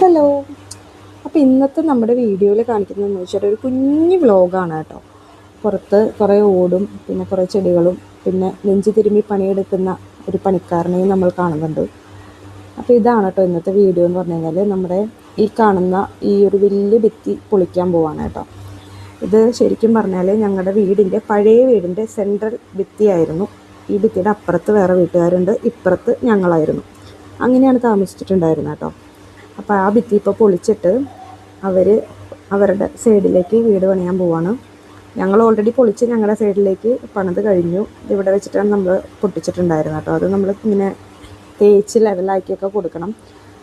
Hello. അപ്പോൾ ഇന്നത്തെ നമ്മുടെ വീഡിയോയിൽ കാണിക്കുന്നതെന്ന് വെച്ചാൽ ഒരു കുഞ്ഞു വ്ലോഗാണ് കേട്ടോ. പുറത്ത് കുറേ ഓടും, പിന്നെ കുറേ ചെടികളും, പിന്നെ നെഞ്ച് തിരുമ്മി പണിയെടുക്കുന്ന ഒരു പണിക്കാരനെയും നമ്മൾ കാണുന്നുണ്ട്. അപ്പോൾ ഇതാണ് കേട്ടോ ഇന്നത്തെ വീഡിയോ എന്ന് പറഞ്ഞു കഴിഞ്ഞാൽ, നമ്മുടെ ഈ കാണുന്ന ഈ ഒരു വലിയ ഭിത്തി പൊളിക്കാൻ പോവാണ് കേട്ടോ. ഇത് ശരിക്കും പറഞ്ഞാൽ ഞങ്ങളുടെ വീടിൻ്റെ പഴയ വീടിൻ്റെ സെൻട്രൽ ഭിത്തിയായിരുന്നു. ഈ ഭിത്തിയുടെ അപ്പുറത്ത് വേറെ വീട്ടുകാരുണ്ട്, ഇപ്പുറത്ത് ഞങ്ങളായിരുന്നു. അങ്ങനെയാണ് താമസിച്ചിട്ടുണ്ടായിരുന്നത് കേട്ടോ. അപ്പോൾ ആ ഭിത്തി ഇപ്പോൾ പൊളിച്ചിട്ട് അവർ അവരുടെ സൈഡിലേക്ക് വീട് പണിയാൻ പോവാണ്. ഞങ്ങൾ ഓൾറെഡി പൊളിച്ച് ഞങ്ങളുടെ സൈഡിലേക്ക് പണിത് കഴിഞ്ഞു. ഇവിടെ വെച്ചിട്ടാണ് നമ്മൾ പൊട്ടിച്ചിട്ടുണ്ടായിരുന്നത് കേട്ടോ. അത് നമ്മൾ ഇങ്ങനെ തേച്ച് ലെവലാക്കിയൊക്കെ കൊടുക്കണം.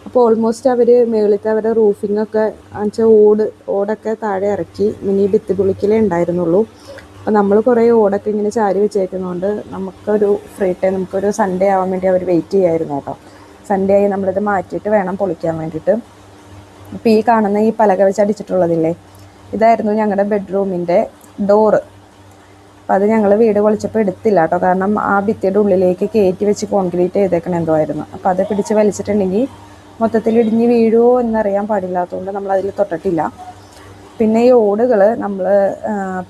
അപ്പോൾ ഓൾമോസ്റ്റ് അവർ മുകളിലത്തെ അവരുടെ റൂഫിങ്ങൊക്കെ വെച്ചാൽ ഓടൊക്കെ താഴെ ഇറക്കി. മിനി ഭിത്തി പൊളിക്കലേ ഉണ്ടായിരുന്നുള്ളൂ. അപ്പോൾ നമ്മൾ കുറേ ഓടൊക്കെ ഇങ്ങനെ ചാരി വെച്ചേക്കുന്നതുകൊണ്ട് നമുക്കൊരു ഫ്രീ ടൈം, നമുക്കൊരു സൺഡേ ആവാൻ വേണ്ടി അവർ വെയിറ്റ് ചെയ്യായിരുന്നു കേട്ടോ. സൺഡേ ആയി നമ്മളിത് മാറ്റിയിട്ട് വേണം പൊളിക്കാൻ വേണ്ടിയിട്ട്. അപ്പോൾ ഈ കാണുന്ന ഈ പലക വെച്ച് അടിച്ചിട്ടുള്ളതില്ലേ, ഇതായിരുന്നു ഞങ്ങളുടെ ബെഡ്റൂമിൻ്റെ ഡോറ്. അപ്പോൾ അത് ഞങ്ങൾ വീട് പൊളിച്ചപ്പോൾ എടുത്തില്ല കേട്ടോ. കാരണം ആ ഭിത്തിയുടെ ഉള്ളിലേക്ക് കയറ്റി വെച്ച് കോൺക്രീറ്റ് ചെയ്തേക്കണം എന്തോ ആയിരുന്നു. അപ്പോൾ അത് പിടിച്ച് വലിച്ചിട്ടുണ്ടെങ്കിൽ മൊത്തത്തിൽ ഇടിഞ്ഞ് വീഴുമോ എന്നറിയാൻ പാടില്ലാത്തതുകൊണ്ട് നമ്മളതിൽ തൊട്ടിട്ടില്ല. പിന്നെ ഈ ഓടുകൾ നമ്മൾ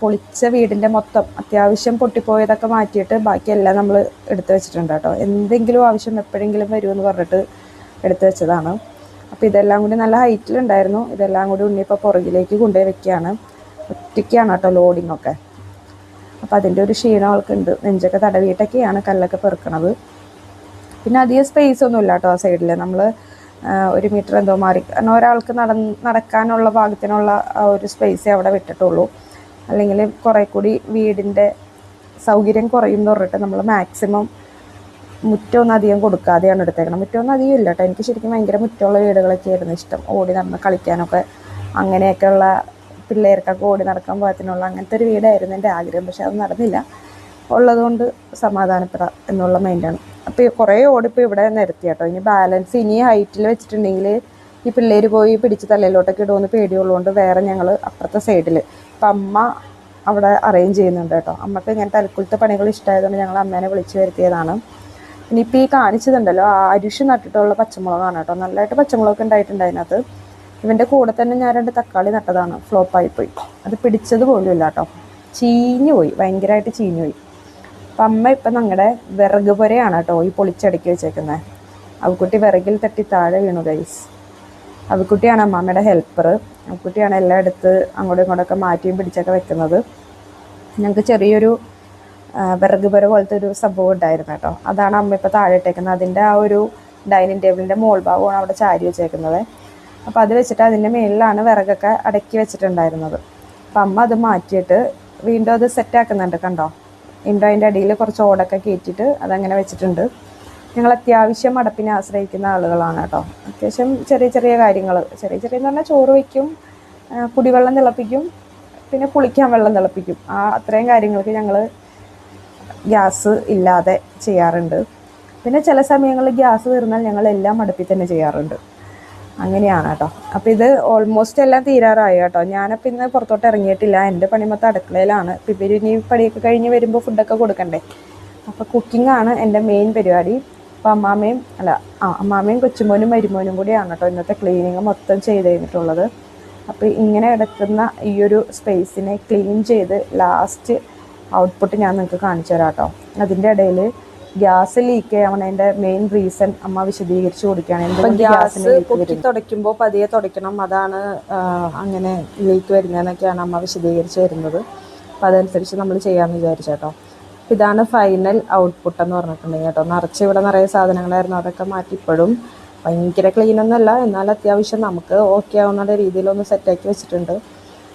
പൊളിച്ച വീടിൻ്റെ മൊത്തം അത്യാവശ്യം പൊട്ടിപ്പോയതൊക്കെ മാറ്റിയിട്ട് ബാക്കിയെല്ലാം നമ്മൾ എടുത്ത് വെച്ചിട്ടുണ്ട് കേട്ടോ. എന്തെങ്കിലും ആവശ്യം എപ്പോഴെങ്കിലും വരുമെന്ന് പറഞ്ഞിട്ട് എടുത്ത് വെച്ചതാണ്. അപ്പോൾ ഇതെല്ലാം കൂടി നല്ല ഹൈറ്റിലുണ്ടായിരുന്നു. ഇതെല്ലാം കൂടി ഉണ്ണിപ്പോൾ പുറകിലേക്ക് കൊണ്ടുപോയി വെക്കുകയാണ്. ഒറ്റയ്ക്കാണ് കേട്ടോ ലോഡിങ്ങൊക്കെ. അപ്പോൾ അതിൻ്റെ ഒരു ക്ഷീണം ആൾക്കുണ്ട്. നെഞ്ചൊക്കെ തടവിയിട്ടൊക്കെയാണ് കല്ലൊക്കെ പെറുക്കണത്. പിന്നെ അധികം സ്പേസ് ഒന്നും ഇല്ല കേട്ടോ ആ സൈഡിൽ. നമ്മൾ 1 മീറ്റർ എന്തോ മാറി, കാരണം ഒരാൾക്ക് നടക്കാനുള്ള ഭാഗത്തിനുള്ള ഒരു സ്പേസേ അവിടെ വിട്ടിട്ടുള്ളൂ. അല്ലെങ്കിൽ കുറേ കൂടി വീടിൻ്റെ സൗകര്യം കുറയും എന്ന് പറഞ്ഞിട്ട് നമ്മൾ മാക്സിമം മുറ്റമൊന്നും അധികം കൊടുക്കാതെയാണ് എടുത്തേക്കണം. മുറ്റമൊന്നും അധികം ഇല്ല കേട്ടോ. എനിക്ക് ശരിക്കും ഭയങ്കര മുറ്റമുള്ള വീടുകളൊക്കെ ആയിരുന്നു ഇഷ്ടം. ഓടി നടന്ന് കളിക്കാനൊക്കെ, അങ്ങനെയൊക്കെയുള്ള പിള്ളേർക്കൊക്കെ ഓടി നടക്കാൻ പാകത്തിനുള്ള അങ്ങനത്തെ ഒരു വീടായിരുന്നു എൻ്റെ ആഗ്രഹം. പക്ഷെ അത് നടന്നില്ല. ഉള്ളതുകൊണ്ട് സമാധാനപ്പെടാം എന്നുള്ള മൈൻഡാണ്. അപ്പോൾ കുറേ ഓടിപ്പോൾ ഇവിടെ നിരത്തി കേട്ടോ. ഇനി ബാലൻസ് ഇനി ഹൈറ്റിൽ വെച്ചിട്ടുണ്ടെങ്കിൽ ഈ പിള്ളേർ പോയി പിടിച്ച് തലയിലോട്ടൊക്കെ ഇടുമെന്ന് പേടിയുള്ളതുകൊണ്ട് വേറെ ഞങ്ങൾ അപ്പുറത്തെ സൈഡിൽ, ഇപ്പം അമ്മ അവിടെ അറേഞ്ച് ചെയ്യുന്നുണ്ട് കേട്ടോ. അമ്മക്ക് ഇങ്ങനത്തെ അൽക്കുലത്തെ പണികൾ ഇഷ്ടമായതുകൊണ്ട് ഞങ്ങൾ അമ്മേനെ വിളിച്ച് വരുത്തിയതാണ്. ഇനിയിപ്പോൾ ഈ കാണിച്ചതുണ്ടല്ലോ, അരിശ് നട്ടിട്ടുള്ള പച്ചമുളകാണ് കേട്ടോ. നല്ലതായിട്ട് പച്ചമുളകൊക്കെ ഉണ്ടായിട്ടുണ്ട് അതിനകത്ത്. ഇവൻ്റെ കൂടെ തന്നെ ഞാൻ 2 തക്കാളി നട്ടതാണ്, ഫ്ലോപ്പായിപ്പോയി. അത് പിടിച്ചത് പോലും ഇല്ല കേട്ടോ. ചീഞ്ഞു പോയി, ഭയങ്കരമായിട്ട് ചീഞ്ഞു പോയി. അപ്പം അമ്മ ഇപ്പം ഞങ്ങളുടെ വിറക് പുരയാണ് കേട്ടോ ഈ പൊളിച്ചടുക്കി വെച്ചേക്കുന്നത്. അവക്കുട്ടി വിറകിൽ തട്ടി താഴെ വീണു ഗൈസ്. അവക്കുട്ടിയാണ് അമ്മമ്മയുടെ ഹെൽപ്പർ. അവക്കുട്ടിയാണ് എല്ലാം എടുത്ത് അങ്ങോട്ടും ഇങ്ങോട്ടൊക്കെ മാറ്റിയും പിടിച്ചൊക്കെ വെക്കുന്നത്. ഞങ്ങൾക്ക് ചെറിയൊരു വിറക് പുര പോലത്തെ ഒരു സംഭവം ഉണ്ടായിരുന്നു കേട്ടോ. അതാണ് അമ്മ ഇപ്പോൾ താഴെ ഇട്ടേക്കുന്നത്. അതിൻ്റെ ആ ഒരു ഡൈനിങ് ടേബിളിൻ്റെ മോൾ ഭാഗമാണ് അവിടെ ചാരി വെച്ചേക്കുന്നത്. അപ്പോൾ അത് വെച്ചിട്ട് അതിൻ്റെ മേളിലാണ് വിറകൊക്കെ അടക്കി വെച്ചിട്ടുണ്ടായിരുന്നത്. അപ്പം അമ്മ അത് മാറ്റിയിട്ട് വീണ്ടും അത് സെറ്റാക്കുന്നുണ്ട് കണ്ടോ. വീണ്ടും അതിൻ്റെ അടിയിൽ കുറച്ച് ഓടൊക്കെ കയറ്റിയിട്ട് അതങ്ങനെ വെച്ചിട്ടുണ്ട്. ഞങ്ങൾ അത്യാവശ്യം അടപ്പിനെ ആശ്രയിക്കുന്ന ആളുകളാണ് കേട്ടോ. അത്യാവശ്യം ചെറിയ ചെറിയ കാര്യങ്ങൾ, ചെറിയെന്ന് പറഞ്ഞാൽ ചോറ് വയ്ക്കും, കുടിവെള്ളം തിളപ്പിക്കും, പിന്നെ കുളിക്കാൻ വെള്ളം തിളപ്പിക്കും. അത്രയും കാര്യങ്ങൾക്ക് ഞങ്ങൾ ഗ്യാസ് ഇല്ലാതെ ചെയ്യാറുണ്ട്. പിന്നെ ചില സമയങ്ങളിൽ ഗ്യാസ് തീർന്നാൽ ഞങ്ങളെല്ലാം അടുപ്പിൽ തന്നെ ചെയ്യാറുണ്ട്. അങ്ങനെയാണ് കേട്ടോ. അപ്പോൾ ഇത് ഓൾമോസ്റ്റ് എല്ലാം തീരാറായി കേട്ടോ. ഞാനപ്പോൾ ഇന്ന് പുറത്തോട്ട് ഇറങ്ങിയിട്ടില്ല. എൻ്റെ പണി മൊത്തം അടുക്കളയിലാണ്. ഇപ്പോൾ ഇവർ ഇനി പണിയൊക്കെ കഴിഞ്ഞ് വരുമ്പോൾ ഫുഡൊക്കെ കൊടുക്കണ്ടേ. അപ്പോൾ കുക്കിങ്ങാണ് എൻ്റെ മെയിൻ പരിപാടി. അപ്പോൾ അമ്മാമ്മയും കൊച്ചുമോനും മരുമോനും കൂടിയാണ് കേട്ടോ ഇന്നത്തെ ക്ലീനിങ് മൊത്തം ചെയ്ത് കഴിഞ്ഞിട്ടുള്ളത്. അപ്പോൾ ഇങ്ങനെ കിടക്കുന്ന ഈ ഒരു സ്പേസിനെ ക്ലീൻ ചെയ്ത് ലാസ്റ്റ് ഔട്ട്പുട്ട് ഞാൻ നിങ്ങൾക്ക് കാണിച്ചു തരാം കേട്ടോ. അതിൻ്റെ ഇടയിൽ ഗ്യാസ് ലീക്ക് ആവണതിൻ്റെ മെയിൻ റീസൺ അമ്മ വിശദീകരിച്ച് കൊടുക്കുകയാണ്. എന്തുകൊണ്ട് ഗ്യാസ് പൊട്ടി തുടയ്ക്കുമ്പോൾ പതിയെ തുടയ്ക്കണം, അതാണ് അങ്ങനെ ലീക്ക് വരുന്നതെന്നൊക്കെയാണ് അമ്മ വിശദീകരിച്ച് വരുന്നത്. അപ്പോൾ അതനുസരിച്ച് നമ്മൾ ചെയ്യാമെന്ന് വിചാരിച്ചു കേട്ടോ. അപ്പോൾ ഇതാണ് ഫൈനൽ ഔട്ട്പുട്ട് എന്ന് പറഞ്ഞിട്ടുണ്ടെങ്കിൽ കേട്ടോ. ഇവിടെ നിറയെ സാധനങ്ങളായിരുന്നു, അതൊക്കെ മാറ്റി. ഇപ്പോഴും ഭയങ്കര ക്ലീനൊന്നുമല്ല, എന്നാൽ അത്യാവശ്യം നമുക്ക് ഓക്കെ ആവുന്ന രീതിയിലൊന്ന് സെറ്റാക്കി വെച്ചിട്ടുണ്ട്.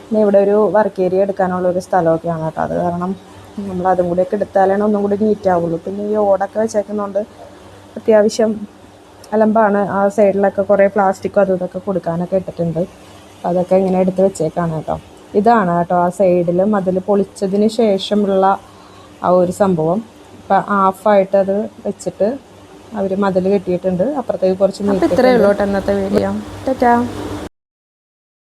പിന്നെ ഇവിടെ ഒരു വർക്ക് ഏരിയ എടുക്കാനുള്ളൊരു സ്ഥലമൊക്കെയാണ് കേട്ടോ. അത് കാരണം നമ്മൾ അതും കൂടിയൊക്കെ എടുത്താലാണ് ഒന്നും കൂടി നീറ്റ് ആവുള്ളൂ. പിന്നെ ഈ ഓടൊക്കെ വെച്ചേക്കുന്നതുകൊണ്ട് അത്യാവശ്യം അലമ്പാണ്. ആ സൈഡിലൊക്കെ കുറേ പ്ലാസ്റ്റിക്കും അതും ഇതൊക്കെ കൊടുക്കാനൊക്കെ ഇട്ടിട്ടുണ്ട്. അപ്പോൾ അതൊക്കെ ഇങ്ങനെ എടുത്ത് വെച്ചേക്കാണ് കേട്ടോ. ഇതാണ് കേട്ടോ ആ സൈഡിൽ മതിൽ പൊളിച്ചതിന് ശേഷമുള്ള ആ ഒരു സംഭവം. ഇപ്പം ഹാഫായിട്ട് അത് വെച്ചിട്ട് അവർ മതിൽ കെട്ടിയിട്ടുണ്ട്. അപ്പുറത്തേക്ക് കുറച്ച് നീറ്റ്. ഇത്രയേ ഉള്ളൂ കേട്ടോ ഇന്നത്തെ വീഡിയോ. ടാറ്റാ.